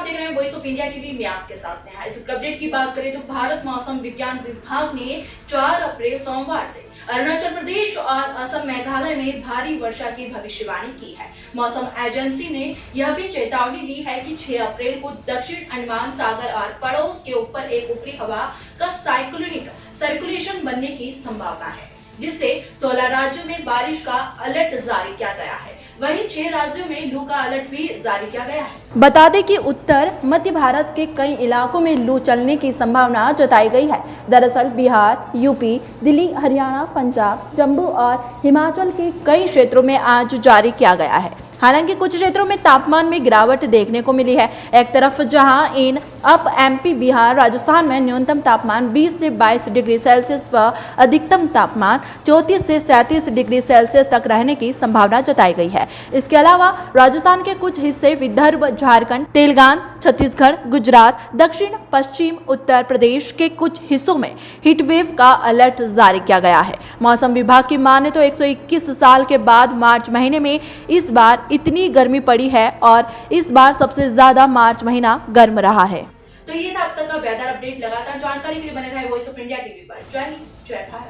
देख रहे हैं वॉइस ऑफ इंडिया टीवी में, आपके साथ में है। इस अपडेट की बात करें तो भारत मौसम विज्ञान विभाग ने 4 अप्रैल सोमवार से अरुणाचल प्रदेश और असम मेघालय में भारी वर्षा की भविष्यवाणी की है। मौसम एजेंसी ने यह भी चेतावनी दी है कि 6 अप्रैल को दक्षिण अंडमान सागर और पड़ोस के ऊपर एक ऊपरी हवा का साइक्लोनिक सर्कुलेशन बनने की संभावना है, जिससे 16 राज्यों में बारिश का अलर्ट जारी किया गया है। वहीं 6 राज्यों में लू का अलर्ट भी जारी किया गया है। बता दें कि उत्तर मध्य भारत के कई इलाकों में लू चलने की संभावना जताई गई है। दरअसल बिहार, यूपी, दिल्ली, हरियाणा, पंजाब, जम्मू और हिमाचल के कई क्षेत्रों में आज जारी किया गया है। हालांकि कुछ क्षेत्रों में तापमान में गिरावट देखने को मिली है। एक तरफ जहां in up MP, Bihar, Rajasthan में न्यूनतम तापमान 20 से 22 डिग्री सेल्सियस व अधिकतम तापमान 34 से 37 डिग्री सेल्सियस तक रहने की संभावना जताई गई है। इसके अलावा राजस्थान के कुछ हिस्से, विदर्भ, झारखंड, तेलंगाना, छत्तीसगढ़, गुजरात, दक्षिण पश्चिम उत्तर प्रदेश के कुछ हिस्सों में हीटवेव का अलर्ट जारी किया गया है। मौसम विभाग की माने तो 121 साल के बाद मार्च महीने में इस बार इतनी गर्मी पड़ी है और इस बार सबसे ज्यादा मार्च महीना गर्म रहा है। तो ये था अब तक का वेदर अपडेट। लगातार जानकारी के लिए बने रहे वॉइस ऑफ इंडिया टीवी पर। जय हिंद, जय भारत।